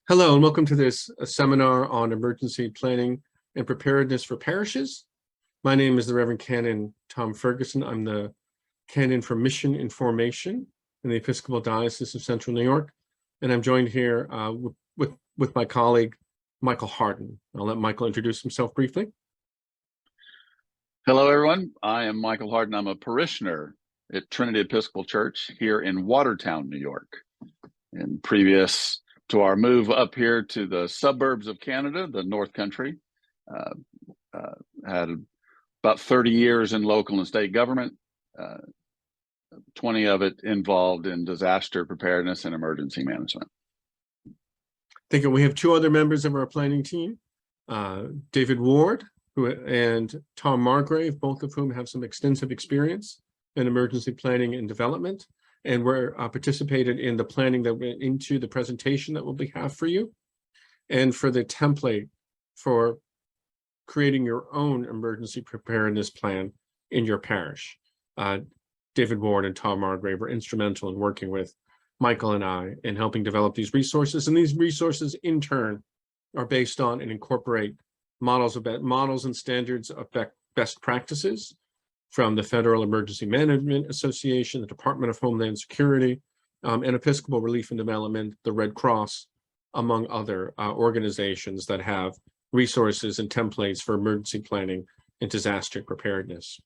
Hello, and welcome to this seminar on emergency planning and preparedness for parishes. My name is the Reverend Canon Tom Ferguson. I'm the Canon for Mission Information in the Episcopal Diocese of Central New York, and I'm joined here with my colleague, Michael Hardin. I'll let Michael introduce himself briefly. Hello, everyone. I am Michael Hardin. I'm a parishioner at Trinity Episcopal Church here in Watertown, New York. And previous to our move up here to the suburbs of Canada, the North Country, had about 30 years in local and state government, 20 of it involved in disaster preparedness and emergency management. Thank you. We have two other members of our planning team, David Ward and Tom Margrave, both of whom have some extensive experience in emergency planning and development, and we're participated in the planning that went into the presentation that we'll have for you, and for the template for creating your own emergency preparedness plan in your parish. David Ward and Tom Margrave were instrumental in working with Michael and I in helping develop these resources, and these resources in turn are based on and incorporate models and standards of best practices from the Federal Emergency Management Association, the Department of Homeland Security, and Episcopal Relief and Development, the Red Cross, among other organizations that have resources and templates for emergency planning and disaster preparedness.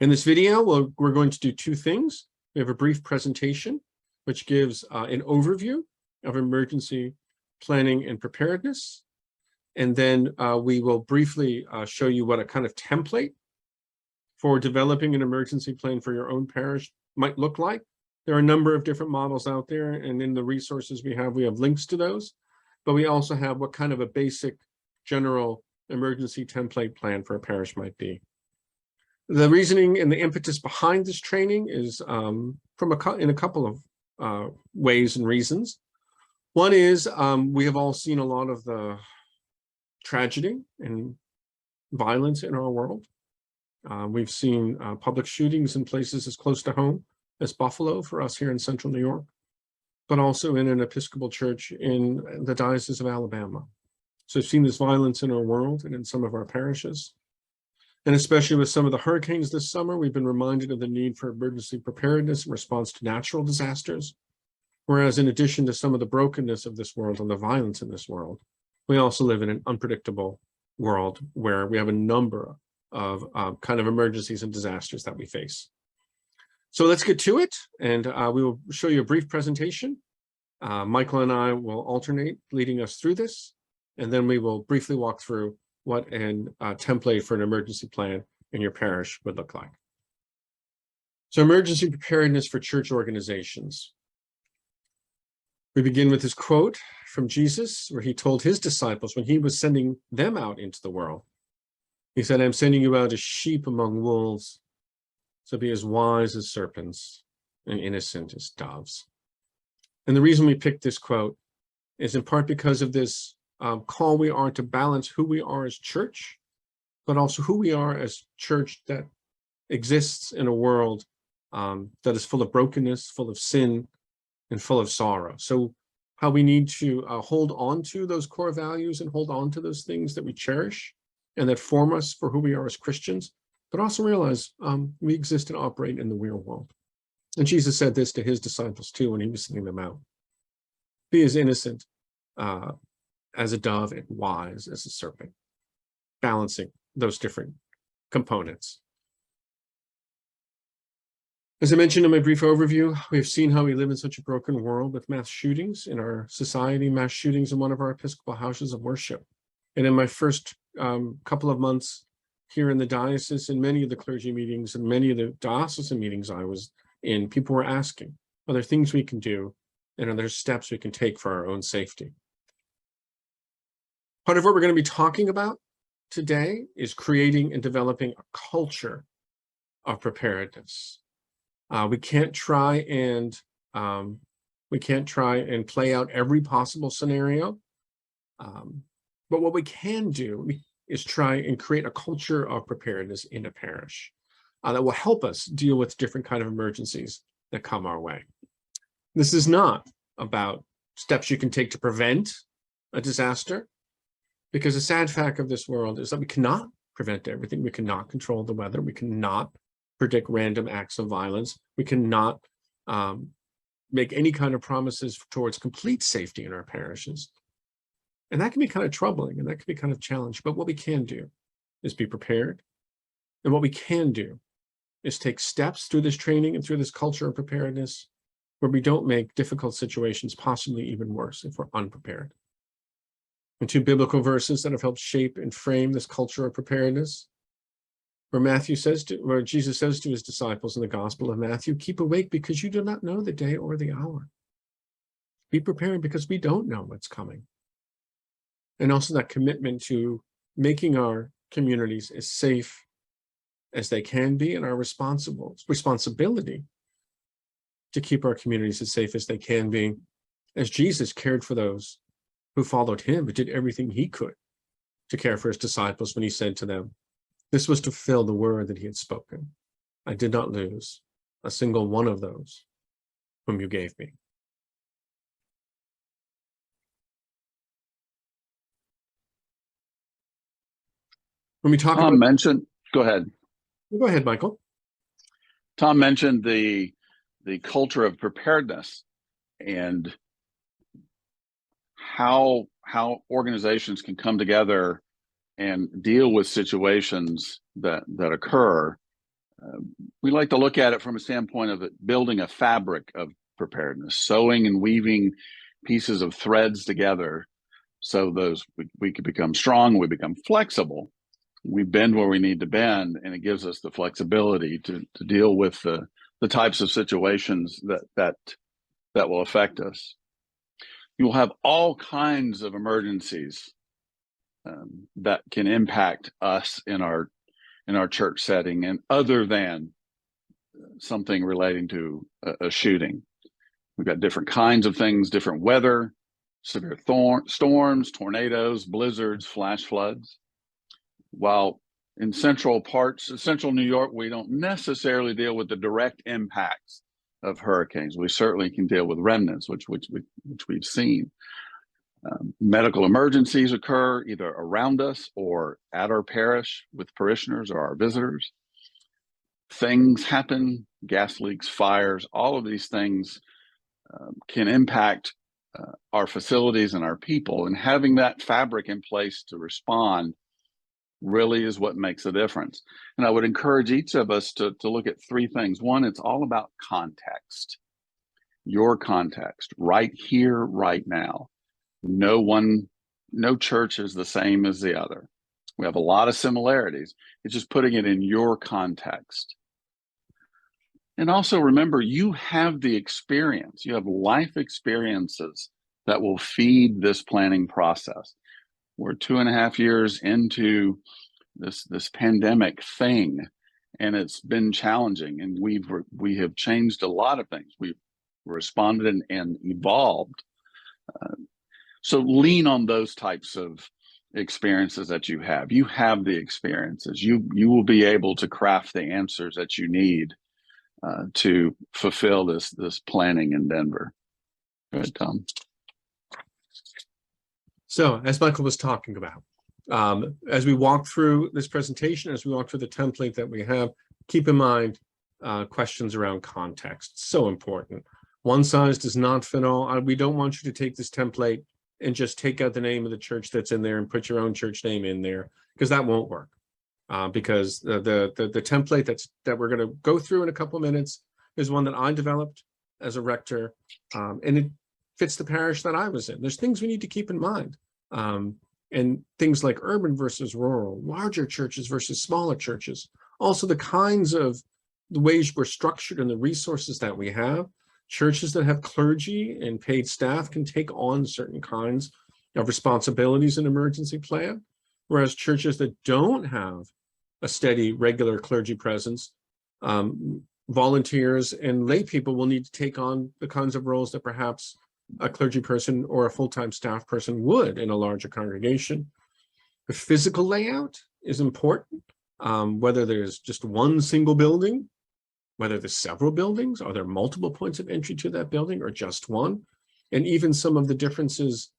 In this video, we're going to do two things. We have a brief presentation, which gives an overview of emergency planning and preparedness. And then we will briefly show you what a kind of template for developing an emergency plan for your own parish might look like. There are a number of different models out there, and in the resources we have links to those, but we also have what kind of a basic general emergency template plan for a parish might be. The reasoning and the impetus behind this training is in a couple of ways and reasons. One is we have all seen a lot of the tragedy and violence in our world. We've seen public shootings in places as close to home as Buffalo for us here in Central New York, but also in an Episcopal church in the Diocese of Alabama. So we've seen this violence in our world and in some of our parishes. And especially with some of the hurricanes this summer, we've been reminded of the need for emergency preparedness in response to natural disasters. Whereas in addition to some of the brokenness of this world and the violence in this world, we also live in an unpredictable world where we have a number of kind of emergencies and disasters that we face. So let's get to it, and we will show you a brief presentation. Michael and I will alternate leading us through this, and then we will briefly walk through what a template for an emergency plan in your parish would look like. So emergency preparedness for church organizations. We begin with this quote from Jesus, where he told his disciples when he was sending them out into the world. He said, "I'm sending you out as sheep among wolves, so be as wise as serpents and innocent as doves." And the reason we picked this quote is in part because of this call we are to balance who we are as church, but also who we are as church that exists in a world that is full of brokenness, full of sin, and full of sorrow. So how we need to hold on to those core values and hold on to those things that we cherish and that form us for who we are as Christians, but also realize we exist and operate in the real world. And Jesus said this to his disciples too when he was sending them out. Be as innocent as a dove and wise as a serpent, balancing those different components. As I mentioned in my brief overview, we've seen how we live in such a broken world with mass shootings in our society, mass shootings in one of our Episcopal houses of worship. And in my first couple of months here in the diocese, in many of the clergy meetings and many of the diocesan meetings I was in, people were asking, are there things we can do and are there steps we can take for our own safety? Part of what we're going to be talking about today is creating and developing a culture of preparedness. We can't try and play out every possible scenario. But what we can do is try and create a culture of preparedness in a parish that will help us deal with different kinds of emergencies that come our way. This is not about steps you can take to prevent a disaster. Because the sad fact of this world is that we cannot prevent everything. We cannot control the weather. We cannot predict random acts of violence. We cannot make any kind of promises towards complete safety in our parishes. And that can be kind of troubling, and that can be kind of challenging. But what we can do is be prepared. And what we can do is take steps through this training and through this culture of preparedness where we don't make difficult situations possibly even worse if we're unprepared. And two biblical verses that have helped shape and frame this culture of preparedness, where Jesus says to his disciples in the Gospel of Matthew, keep awake because you do not know the day or the hour. Be prepared because we don't know what's coming. And also that commitment to making our communities as safe as they can be, and our responsibility to keep our communities as safe as they can be, as Jesus cared for those who followed him, but did everything he could to care for his disciples when he said to them, this was to fulfill the word that he had spoken. I did not lose a single one of those whom you gave me. When we talk Tom mentioned, go ahead. Go ahead, Michael. Tom mentioned the culture of preparedness and how organizations can come together and deal with situations that occur. We like to look at it from a standpoint of it building a fabric of preparedness, sewing and weaving pieces of threads together so we could become strong, we become flexible. We bend where we need to bend, and it gives us the flexibility to deal with the types of situations that will affect us. You will have all kinds of emergencies that can impact us in our church setting, and other than something relating to a shooting. We've got different kinds of things, different weather, severe storms, tornadoes, blizzards, flash floods. While in central New York, we don't necessarily deal with the direct impacts of hurricanes. We certainly can deal with remnants, which we've seen. Medical emergencies occur either around us or at our parish with parishioners or our visitors. Things happen, gas leaks, fires, all of these things can impact our facilities and our people. And having that fabric in place to respond really is what makes a difference. And I would encourage each of us to look at three things. One, it's all about context. Your context, right here, right now. No church is the same as the other. We have a lot of similarities. It's just putting it in your context. And also remember, you have the experience. You have life experiences that will feed this planning process. We're 2.5 years into this pandemic thing, and it's been challenging, and we have changed a lot of things. We've responded and evolved. So lean on those types of experiences that you have. You have the experiences. You will be able to craft the answers that you need to fulfill this planning endeavor. Go ahead, Tom. So, as Michael was talking about, as we walk through this presentation, as we walk through the template that we have, keep in mind questions around context. So important. One size does not fit all. We don't want you to take this template and just take out the name of the church that's in there and put your own church name in there, because that won't work. Because the template that we're going to go through in a couple of minutes is one that I developed as a rector, and it fits the parish that I was in. There's things we need to keep in mind, and things like urban versus rural, larger churches versus smaller churches. Also, the kinds of the ways we're structured and the resources that we have. Churches that have clergy and paid staff can take on certain kinds of responsibilities in emergency plan, whereas churches that don't have a steady, regular clergy presence, volunteers and lay people will need to take on the kinds of roles that perhaps a clergy person or a full-time staff person would in a larger congregation. The physical layout is important, whether there's just one single building, whether there's several buildings, are there multiple points of entry to that building or just one? and even some of the differences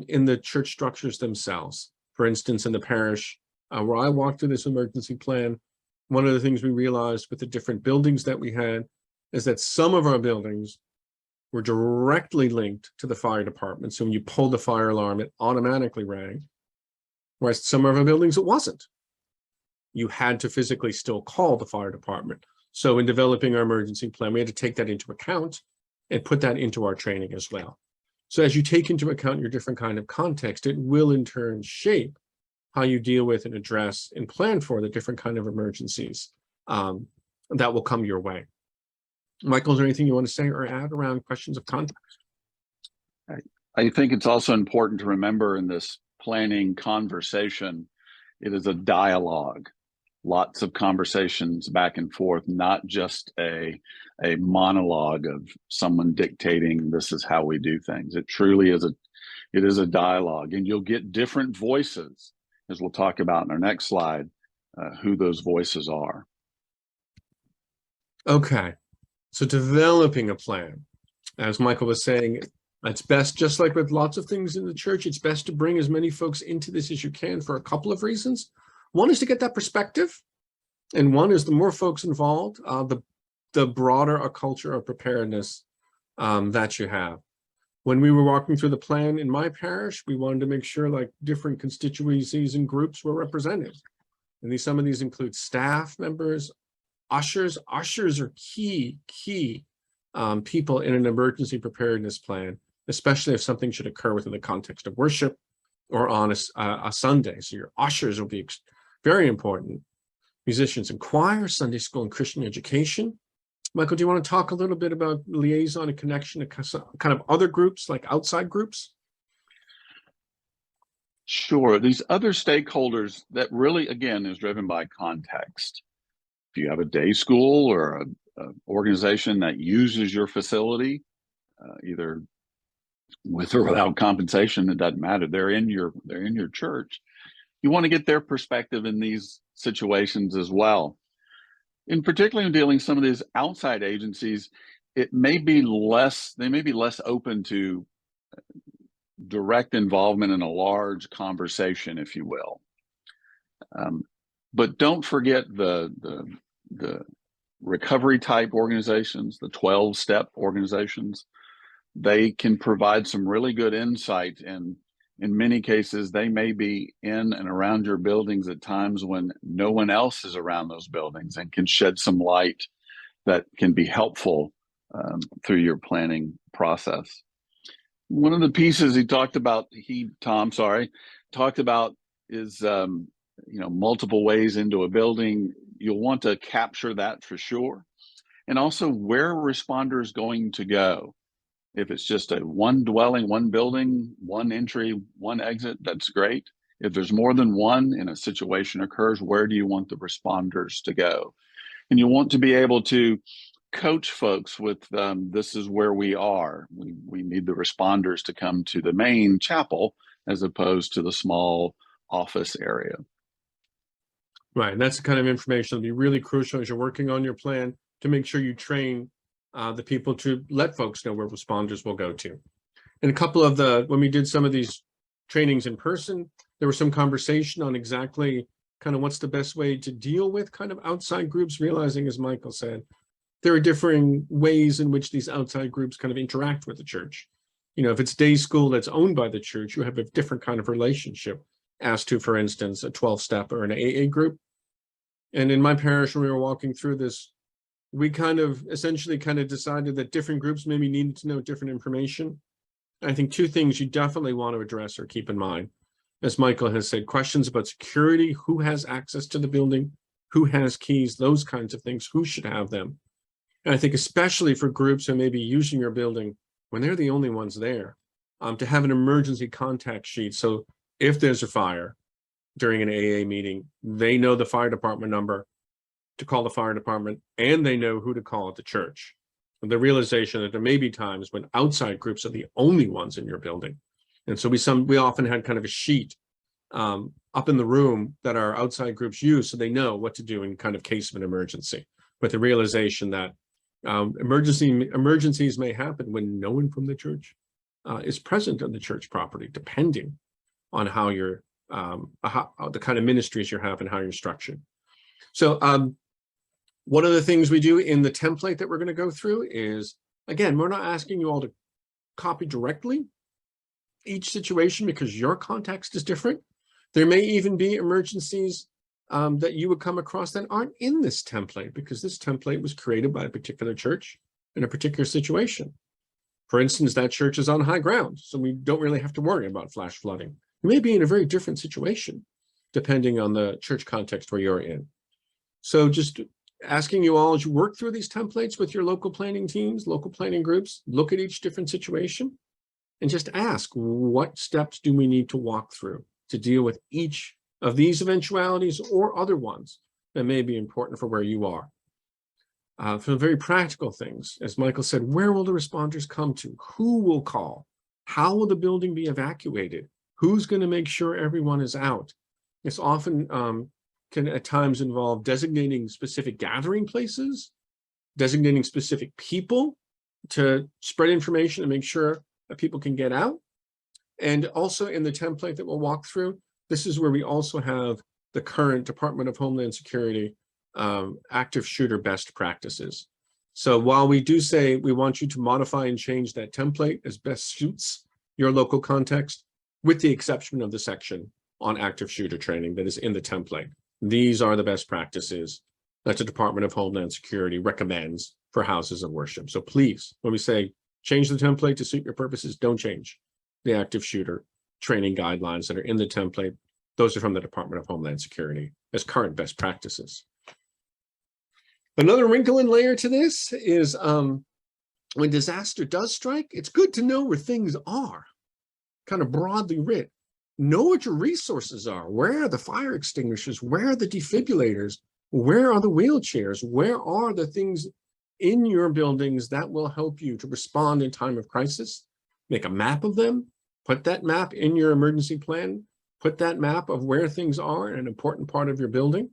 in the church structures themselves. For instance, in the parish where I walked through this emergency plan, one of the things we realized with the different buildings that we had is that some of our buildings were directly linked to the fire department. So when you pulled the fire alarm, it automatically rang. Whereas some of our buildings, it wasn't. You had to physically still call the fire department. So in developing our emergency plan, we had to take that into account and put that into our training as well. So as you take into account your different kind of context, it will in turn shape how you deal with and address and plan for the different kind of emergencies that will come your way. Michael, is there anything you want to say or add around questions of context? I think it's also important to remember in this planning conversation, it is a dialogue, lots of conversations back and forth, not just a monologue of someone dictating this is how we do things. It truly is a dialogue, and you'll get different voices, as we'll talk about in our next slide, who those voices are. Okay, so developing a plan, as Michael was saying, it's best, just like with lots of things in the church, it's best to bring as many folks into this as you can for a couple of reasons. One is to get that perspective, and one is the more folks involved, the broader a culture of preparedness that you have. When we were walking through the plan in my parish, we wanted to make sure like different constituencies and groups were represented. And some of these include staff members, ushers. Ushers are key people in an emergency preparedness plan, especially if something should occur within the context of worship or on a Sunday. So your ushers will be very important. Musicians and choir, Sunday school and Christian education. Michael, do you want to talk a little bit about liaison and connection to kind of other groups, like outside groups? Sure. These other stakeholders, that really, again, is driven by context. If you have a day school or an organization that uses your facility, either with or without compensation, it doesn't matter. They're in your church. You want to get their perspective in these situations as well. In particular, in dealing with some of these outside agencies, they may be less open to direct involvement in a large conversation, if you will. But don't forget the recovery type organizations, the 12-step organizations. They can provide some really good insight, and in many cases, they may be in and around your buildings at times when no one else is around those buildings, and can shed some light that can be helpful through your planning process. One of the pieces Tom talked about is multiple ways into a building. You'll want to capture that for sure, and also where a responder is going to go. If it's just a one dwelling, one building, one entry, one exit, that's great. If there's more than one and a situation occurs, where do you want the responders to go? And you want to be able to coach folks with this is where we are. We need the responders to come to the main chapel as opposed to the small office area. Right, and that's the kind of information that'll be really crucial as you're working on your plan to make sure you train the people to let folks know where responders will go to. And a couple of when we did some of these trainings in person, there was some conversation on exactly kind of what's the best way to deal with kind of outside groups, realizing, as Michael said, there are differing ways in which these outside groups kind of interact with the church. If it's day school that's owned by the church, you have a different kind of relationship as to, for instance, a 12-step or an AA group. And in my parish, when we were walking through this, we essentially decided that different groups maybe needed to know different information. I think two things you definitely want to address or keep in mind. As Michael has said, questions about security, who has access to the building, who has keys, those kinds of things, who should have them. And I think especially for groups who may be using your building when they're the only ones there, to have an emergency contact sheet. So if there's a fire during an AA meeting, they know the fire department number to call the fire department, and they know who to call at the church. And the realization that there may be times when outside groups are the only ones in your building. And so we often had kind of a sheet up in the room that our outside groups use, so they know what to do in kind of case of an emergency, with the realization that emergencies may happen when no one from the church is present on the church property, depending on how you're, the kind of ministries you have and how you're structured. So one of the things we do in the template that we're going to go through is, again, we're not asking you all to copy directly each situation because your context is different. There may even be emergencies that you would come across that aren't in this template because this template was created by a particular church in a particular situation. For instance, that church is on high ground, so we don't really have to worry about flash flooding. You may be in a very different situation depending on the church context where you're in. So just asking you all as you work through these templates with your local planning teams, local planning groups, look at each different situation and just ask, what steps do we need to walk through to deal with each of these eventualities or other ones that may be important for where you are. For very practical things, as Michael said, where will the responders come to? Who will call? How will the building be evacuated? Who's going to make sure everyone is out? This often can at times involve designating specific gathering places, designating specific people to spread information and make sure that people can get out. And also in the template that we'll walk through, this is where we also have the current Department of Homeland Security active shooter best practices. So while we do say we want you to modify and change that template as best suits your local context, with the exception of the section on active shooter training that is in the template, these are the best practices that the Department of Homeland Security recommends for houses of worship. So please, when we say change the template to suit your purposes, don't change the active shooter training guidelines that are in the template. Those are from the Department of Homeland Security as current best practices. Another wrinkle and layer to this is when disaster does strike, it's good to know where things are, kind of broadly writ. Know what your resources are. Where are the fire extinguishers? Where are the defibrillators? Where are the wheelchairs? Where are the things in your buildings that will help you to respond in time of crisis? Make a map of them, put that map in your emergency plan, put that map of where things are in an important part of your building.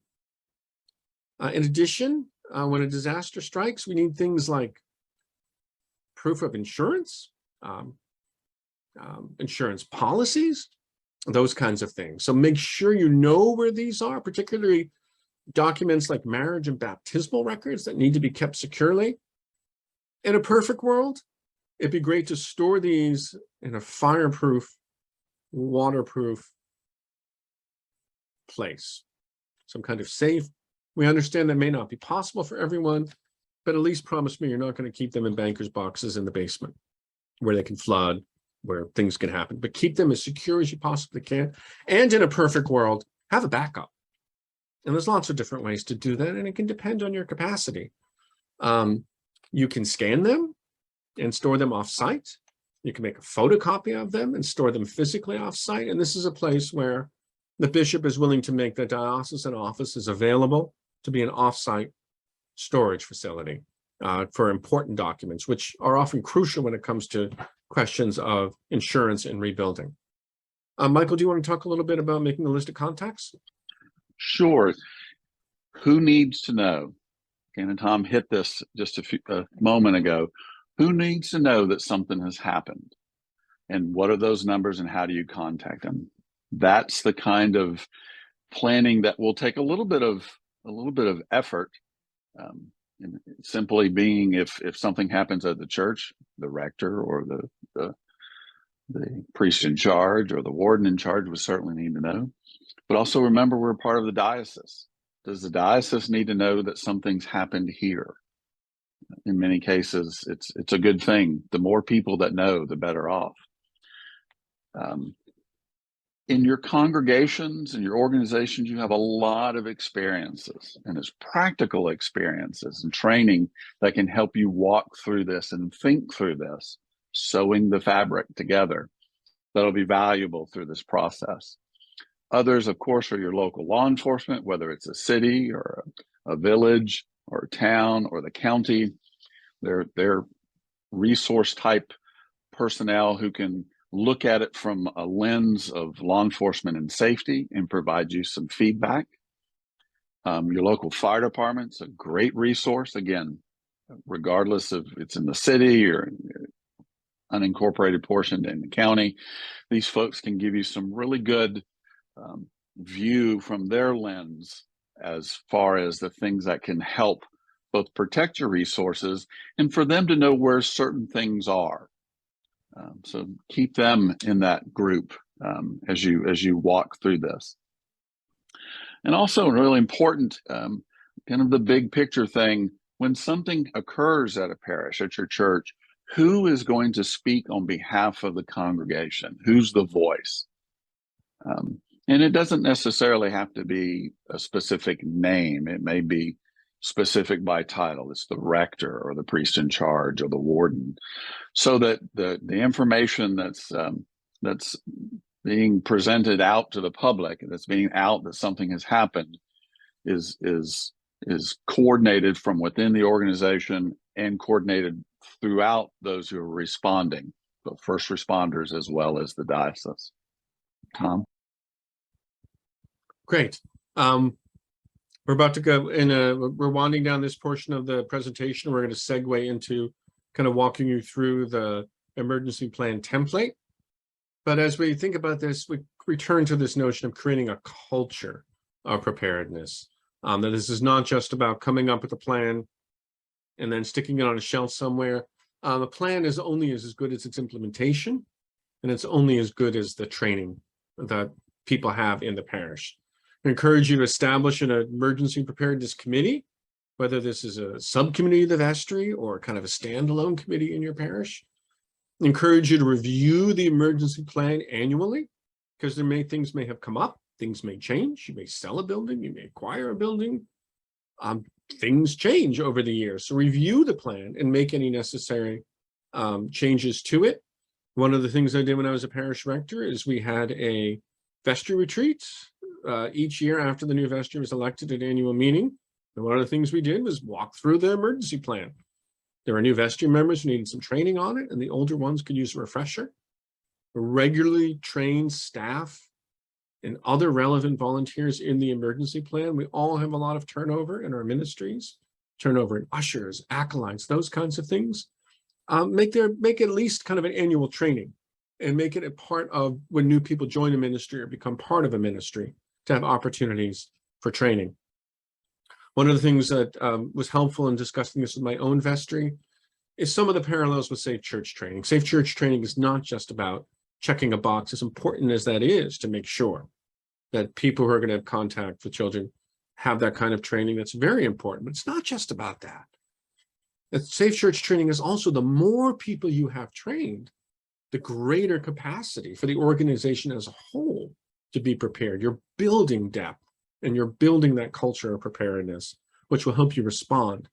In addition, when a disaster strikes, we need things like proof of insurance, insurance policies, those kinds of things. So make sure you know where these are, particularly documents like marriage and baptismal records that need to be kept securely. In a perfect world, it'd be great to store these in a fireproof, waterproof place, some kind of safe. We understand that may not be possible for everyone, but at least promise me you're not going to keep them in bankers' boxes in the basement where they can flood, where things can happen, but keep them as secure as you possibly can. And in a perfect world, have a backup. And there's lots of different ways to do that, and it can depend on your capacity. You can scan them and store them off-site. You can make a photocopy of them and store them physically off-site. And this is a place where the bishop is willing to make the diocesan offices available to be an off-site storage facility for important documents, which are often crucial when it comes to questions of insurance and rebuilding. Michael, do you want to talk a little bit about making a list of contacts? Sure. Who needs to know? Canon Tom hit this just a moment ago. Who needs to know that something has happened? And what are those numbers and how do you contact them? That's the kind of planning that will take a little bit of effort. And simply being if something happens at the church, the rector or the priest in charge or the warden in charge would certainly need to know. But also remember, we're part of the diocese. Does the diocese need to know that something's happened here? In many cases, it's a good thing. The more people that know, the better off. In your congregations and your organizations, you have a lot of experiences, and it's practical experiences and training that can help you walk through this and think through this, sewing the fabric together. That'll be valuable through this process. Others, of course, are your local law enforcement, whether it's a city or a village or a town or the county. They're resource type personnel who can look at it from a lens of law enforcement and safety and provide you some feedback. Your local fire department's a great resource, again, regardless of it's in the city or unincorporated portion in the county. These folks can give you some really good view from their lens as far as the things that can help both protect your resources and for them to know where certain things are. So keep them in that group as you walk through this. And also really important, kind of the big picture thing, when something occurs at a parish, at your church, who is going to speak on behalf of the congregation? Who's the voice? And it doesn't necessarily have to be a specific name. It may be specific by title. It's the rector or the priest in charge or the warden, so that the information that's being presented out to the public, that's being out that something has happened, is coordinated from within the organization and coordinated throughout those who are responding, the first responders as well as the diocese. Tom? Great. We're about to go we're winding down this portion of the presentation. We're going to segue into kind of walking you through the emergency plan template. But as we think about this, we return to this notion of creating a culture of preparedness. That this is not just about coming up with a plan and then sticking it on a shelf somewhere. The plan is only as good as its implementation, and it's only as good as the training that people have in the parish. I encourage you to establish an emergency preparedness committee, whether this is a subcommittee of the vestry or kind of a standalone committee in your parish. I encourage you to review the emergency plan annually, because things may have come up, things may change. You may sell a building, you may acquire a building. Things change over the years. So review the plan and make any necessary changes to it. One of the things I did when I was a parish rector is we had a vestry retreat each year after the new vestry was elected at annual meeting. And one of the things we did was walk through the emergency plan. There were new vestry members who needed some training on it, and the older ones could use a refresher. Regularly trained staff and other relevant volunteers in the emergency plan. We all have a lot of turnover in our ministries, turnover in ushers, acolytes, those kinds of things. Make at least kind of an annual training, and make it a part of when new people join a ministry or become part of a ministry to have opportunities for training. One of the things that was helpful in discussing this with my own vestry is some of the parallels with Safe Church training. Safe Church training is not just about checking a box, as important as that is to make sure that people who are going to have contact with children have that kind of training. That's very important, but it's not just about that. That Safe Church training is also, the more people you have trained, the greater capacity for the organization as a whole to be prepared. You're building depth, and you're building that culture of preparedness, which will help you respond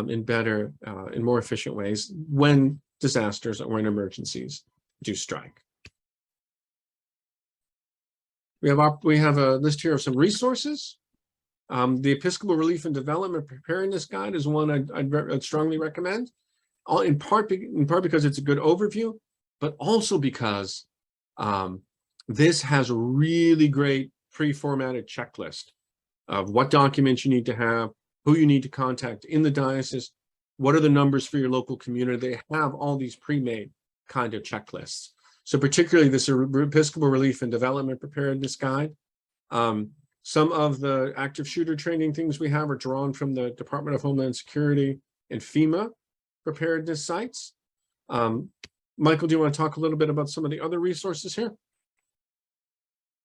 in better, in more efficient ways when disasters or when emergencies do strike. We have a list here of some resources. The Episcopal Relief and Development Preparedness Guide is one I'd strongly recommend, in part because it's a good overview, but also because this has a really great pre-formatted checklist of what documents you need to have, who you need to contact in the diocese, what are the numbers for your local community. They have all these pre-made kind of checklists. So particularly this Episcopal Relief and Development Preparedness Guide. Some of the active shooter training things we have are drawn from the Department of Homeland Security and FEMA preparedness sites. Michael, do you want to talk a little bit about some of the other resources here?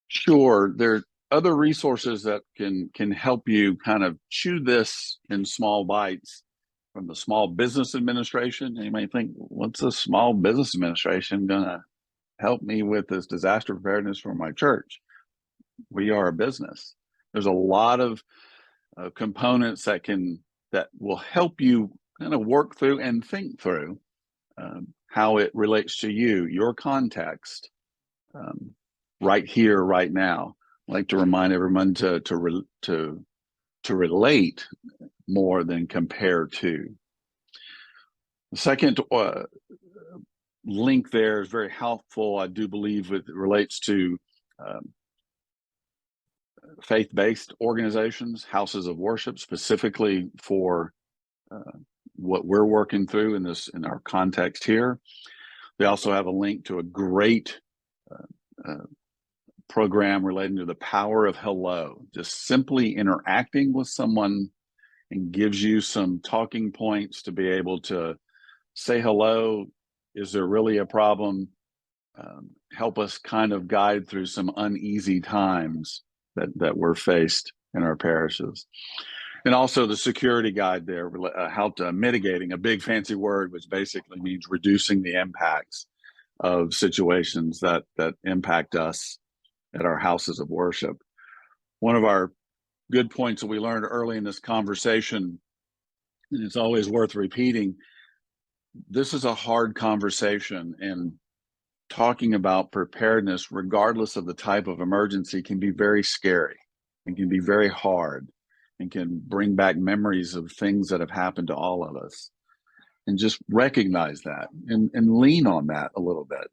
Sure. There are other resources that can help you kind of chew this in small bites. From the Small Business Administration, you may think, what's the Small Business Administration going to help me with this disaster preparedness for my church? We are a business. There's a lot of components that will help you kind of work through and think through how it relates to you, your context, right here, right now. I like to remind everyone to relate more than compare to. The second link there is very helpful. I do believe it relates to faith-based organizations, houses of worship, specifically for what we're working through in our context here. We also have a link to a great program relating to the power of hello, just simply interacting with someone, and gives you some talking points to be able to say hello. Is there really a problem? Help us kind of guide through some uneasy times that we're faced in our parishes. And also the security guide there helped mitigating, a big fancy word, which basically means reducing the impacts of situations that impact us at our houses of worship. One of our good points that we learned early in this conversation, and it's always worth repeating, this is a hard conversation, and talking about preparedness, regardless of the type of emergency, can be very scary and can be very hard and can bring back memories of things that have happened to all of us. And just recognize that and lean on that a little bit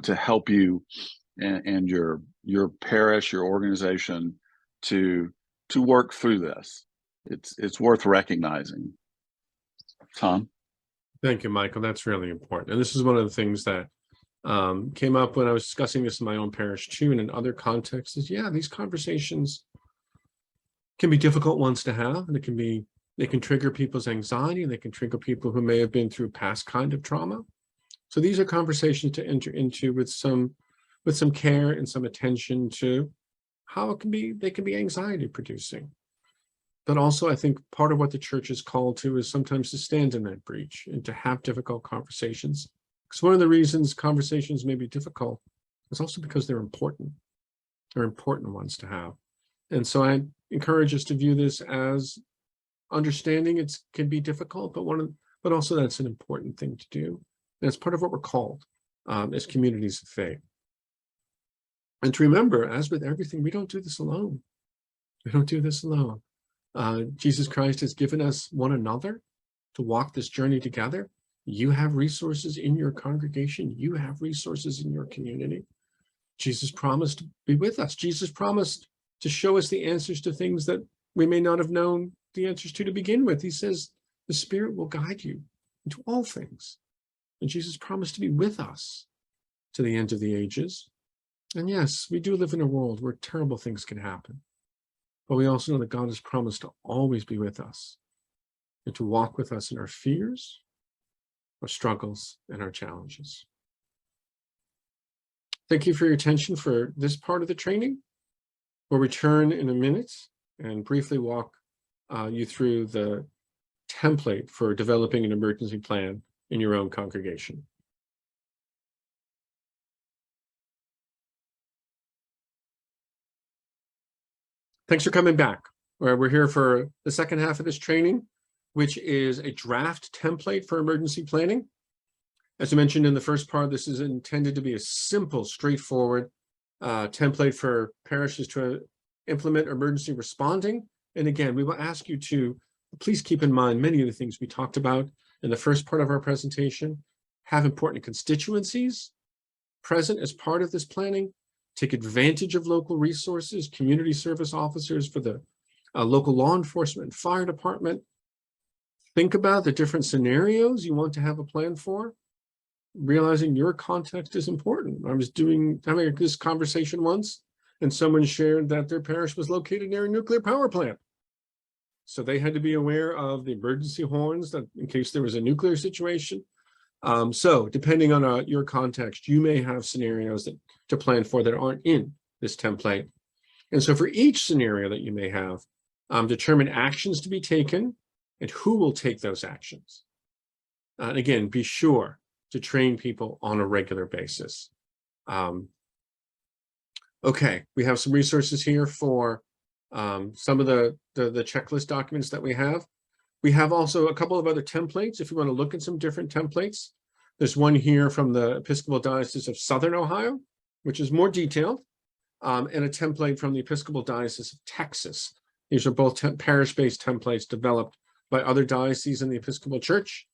to help you and your parish, your organization to work through this. It's worth recognizing. Tom? Thank you, Michael. That's really important. And this is one of the things that came up when I was discussing this in my own parish too, and in other contexts, is these conversations can be difficult ones to have, and they can trigger people's anxiety, and they can trigger people who may have been through past kind of trauma. So these are conversations to enter into with some care and some attention to how they can be anxiety producing. But also, I think part of what the church is called to is sometimes to stand in that breach and to have difficult conversations. Because one of the reasons conversations may be difficult is also because they're important. They're important ones to have. And so I encourage us to view this as understanding it can be difficult, but also that's an important thing to do. And it's part of what we're called as communities of faith. And to remember, as with everything, we don't do this alone. We don't do this alone. Jesus Christ has given us one another to walk this journey together. You have resources in your congregation. You have resources in your community. Jesus promised to be with us. Jesus promised to show us the answers to things that we may not have known the answers to begin with. He says, the Spirit will guide you into all things. And Jesus promised to be with us to the end of the ages. And yes, we do live in a world where terrible things can happen. But we also know that God has promised to always be with us and to walk with us in our fears, our struggles, and our challenges. Thank you for your attention for this part of the training. We'll return in a minute and briefly walk you through the template for developing an emergency plan in your own congregation. Thanks for coming back. We're here for the second half of this training, which is a draft template for emergency planning. As I mentioned in the first part, this is intended to be a simple, straightforward template for parishes to implement emergency responding. And again, we will ask you to please keep in mind many of the things we talked about in the first part of our presentation. Have important constituencies present as part of this planning. Take advantage of local resources, community service officers for the local law enforcement and fire department. Think about the different scenarios you want to have a plan for, realizing your context is important. I was having this conversation once, and someone shared that their parish was located near a nuclear power plant. So they had to be aware of the emergency horns that in case there was a nuclear situation. So depending on your context, you may have scenarios to plan for that aren't in this template. And so for each scenario that you may have, determine actions to be taken and who will take those actions. And again, be sure to train people on a regular basis. Okay, we have some resources here for some of the checklist documents that we have. We have also a couple of other templates if you want to look at some different templates. There's one here from the Episcopal Diocese of Southern Ohio, which is more detailed, and a template from the Episcopal Diocese of Texas. These are both parish-based templates developed by other dioceses in the Episcopal Church.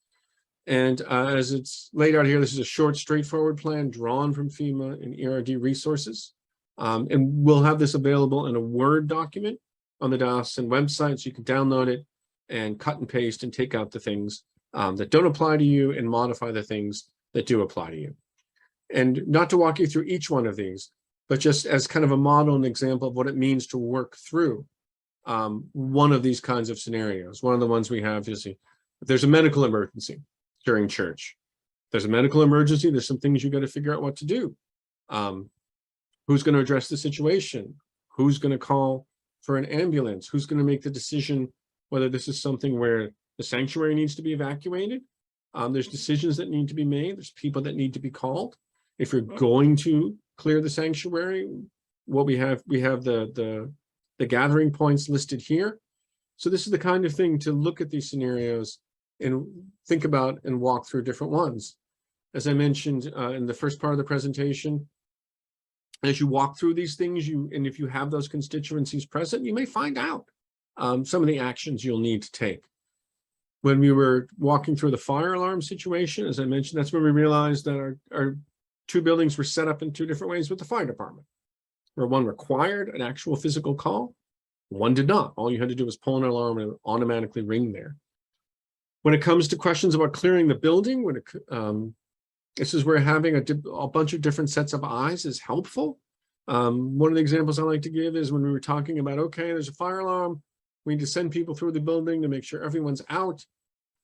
And as it's laid out here, this is a short, straightforward plan drawn from FEMA and ERD resources. And we'll have this available in a Word document on the diocesan website, so you can download it and cut and paste and take out the things that don't apply to you and modify the things that do apply to you. And not to walk you through each one of these, but just as kind of a model and example of what it means to work through one of these kinds of scenarios. One of the ones we have is if there's a medical emergency during church. If there's a medical emergency, there's some things you got to figure out what to do. Who's going to address the situation? Who's going to call for an ambulance? Who's going to make the decision whether this is something where the sanctuary needs to be evacuated? There's decisions that need to be made. There's people that need to be called. If you're going to clear the sanctuary, what we have the gathering points listed here. So this is the kind of thing to look at these scenarios and think about and walk through different ones. As I mentioned in the first part of the presentation, as you walk through these things, and if you have those constituencies present, you may find out some of the actions you'll need to take. When we were walking through the fire alarm situation, as I mentioned, that's when we realized that our two buildings were set up in two different ways with the fire department, where one required an actual physical call, one did not. All you had to do was pull an alarm and it would automatically ring there. When it comes to questions about clearing the building, this is where having a bunch of different sets of eyes is helpful. One of the examples I like to give is when we were talking about, okay, there's a fire alarm. We need to send people through the building to make sure everyone's out.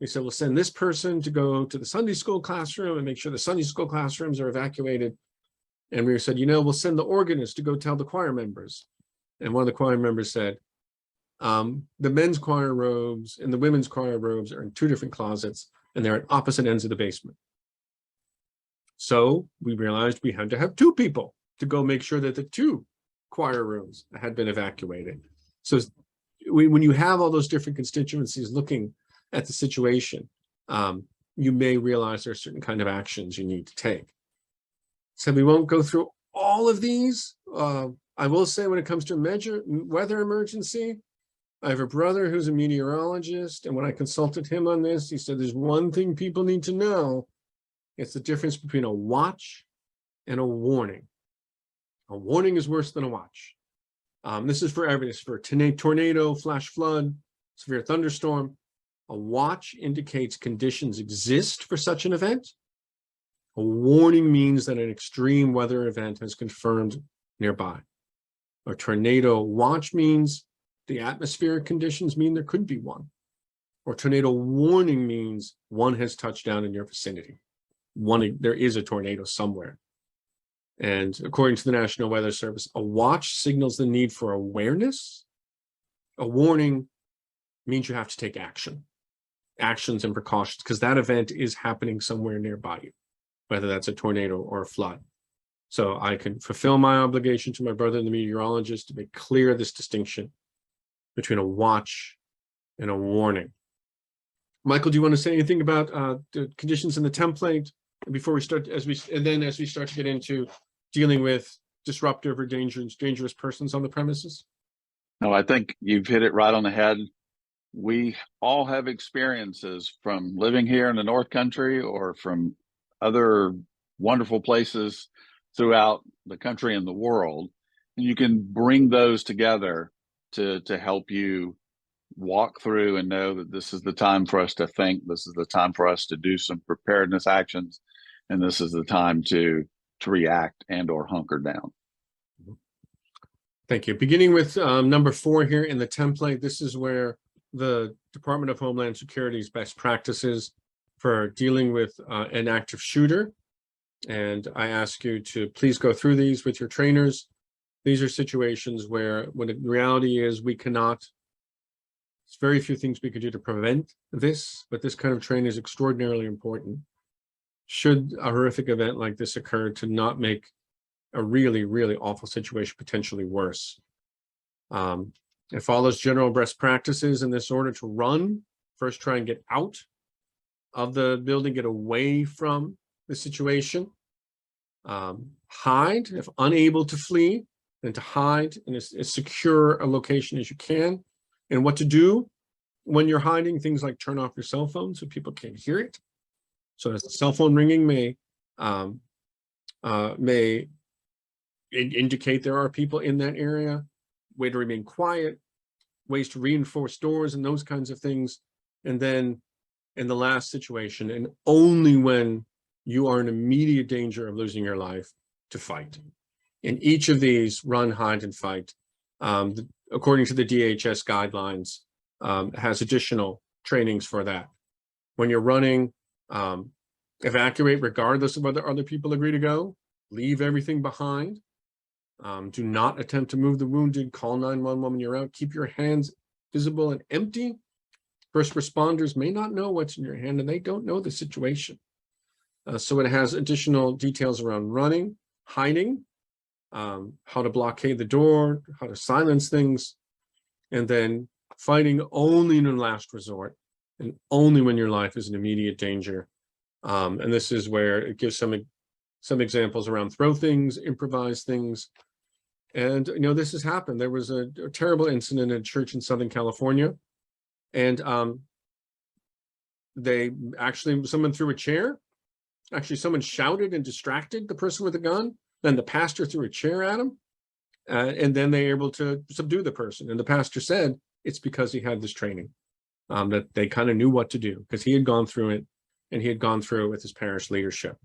We said, we'll send this person to go to the Sunday school classroom and make sure the Sunday school classrooms are evacuated. And we said, we'll send the organist to go tell the choir members. And one of the choir members said, the men's choir robes and the women's choir robes are in two different closets and they're at opposite ends of the basement. So we realized we had to have two people to go make sure that the two choir rooms had been evacuated. So when you have all those different constituencies looking at the situation, you may realize there are certain kind of actions you need to take. So we won't go through all of these. I will say when it comes to weather emergency, I have a brother who's a meteorologist, and when I consulted him on this, he said there's one thing people need to know. It's the difference between a watch and a warning. A warning is worse than a watch. This is for everything. It's for tornado, flash flood, severe thunderstorm. A watch indicates conditions exist for such an event. A warning means that an extreme weather event has confirmed nearby. A tornado watch means the atmospheric conditions mean there could be one. Or tornado warning means one has touched down in your vicinity. There is a tornado somewhere. And according to the National Weather Service, a watch signals the need for awareness. A warning means you have to take actions and precautions, because that event is happening somewhere nearby you, whether that's a tornado or a flood. So I can fulfill my obligation to my brother, the meteorologist, to make clear this distinction between a watch and a warning. Michael, do you want to say anything about the conditions in the template before we start, as we start to get into dealing with disruptive or dangerous persons on the premises? No, I think you've hit it right on the head. We all have experiences from living here in the North Country or from other wonderful places throughout the country and the world. And you can bring those together to help you walk through and know that this is the time for us to think, this is the time for us to do some preparedness actions, and this is the time to react and or hunker down. Thank you. Beginning with number 4 here in the template, this is where the Department of Homeland Security's best practices for dealing with an active shooter. And I ask you to please go through these with your trainers. These are situations where, when the reality is, we cannot, there's very few things we could do to prevent this, but this kind of training is extraordinarily important. Should a horrific event like this occur, to not make a really, really awful situation potentially worse. It follows general best practices in this order: to run, first try and get out of the building, get away from the situation. Hide, if unable to flee, then to hide in as secure a location as you can. And what to do when you're hiding: things like turn off your cell phone so people can't hear it. So as the cell phone ringing may indicate there are people in that area, way to remain quiet, ways to reinforce doors and those kinds of things. And then in the last situation, and only when you are in immediate danger of losing your life, to fight. In each of these, run, hide, and fight, according to the DHS guidelines, has additional trainings for that. When you're running, evacuate regardless of whether other people agree to go. Leave everything behind. Do not attempt to move the wounded. Call 911 when you're out. Keep your hands visible and empty. First responders may not know what's in your hand, and they don't know the situation. So it has additional details around running, hiding, how to blockade the door, how to silence things, and then fighting only in a last resort and only when your life is in immediate danger. And this is where it gives some examples around throw things, improvise things. And, this has happened. There was a terrible incident in a church in Southern California. And someone threw a chair. Actually, someone shouted and distracted the person with the gun. Then the pastor threw a chair at him. And then they were able to subdue the person. And the pastor said it's because he had this training, that they kind of knew what to do because he had gone through it, and he had gone through it with his parish leadership.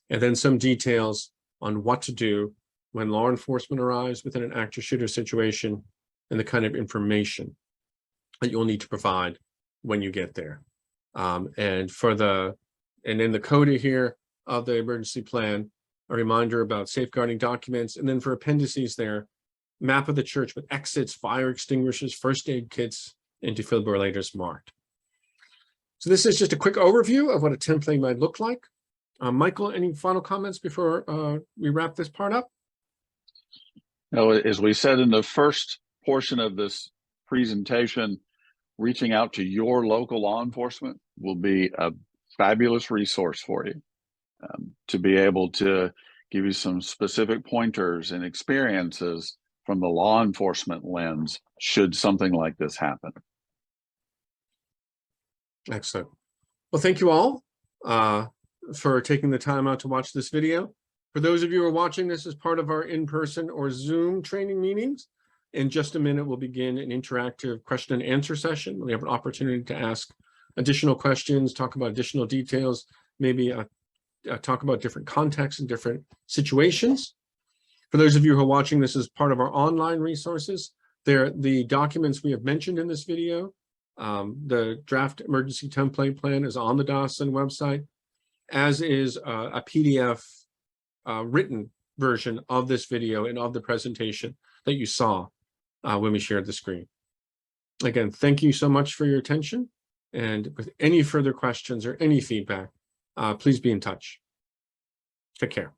And then some details on what to do when law enforcement arrives within an active shooter situation, and the kind of information that you'll need to provide when you get there. And in the coda here of the emergency plan, a reminder about safeguarding documents, and then for appendices there, map of the church with exits, fire extinguishers, first aid kits, and defibrillators marked. So this is just a quick overview of what a template might look like. Michael, any final comments before we wrap this part up? No, as we said in the first portion of this presentation, reaching out to your local law enforcement will be a fabulous resource for you, to be able to give you some specific pointers and experiences from the law enforcement lens should something like this happen. Excellent. Well, thank you all for taking the time out to watch this video. For those of you who are watching this as part of our in-person or Zoom training meetings, in just a minute, we'll begin an interactive question and answer session. We have an opportunity to ask additional questions, talk about additional details, maybe talk about different contexts and different situations. For those of you who are watching this as part of our online resources, the documents we have mentioned in this video. The draft emergency template plan is on the Dawson website, as is a PDF written version of this video and of the presentation that you saw when we shared the screen. Again, thank you so much for your attention. And with any further questions or any feedback, please be in touch. Take care.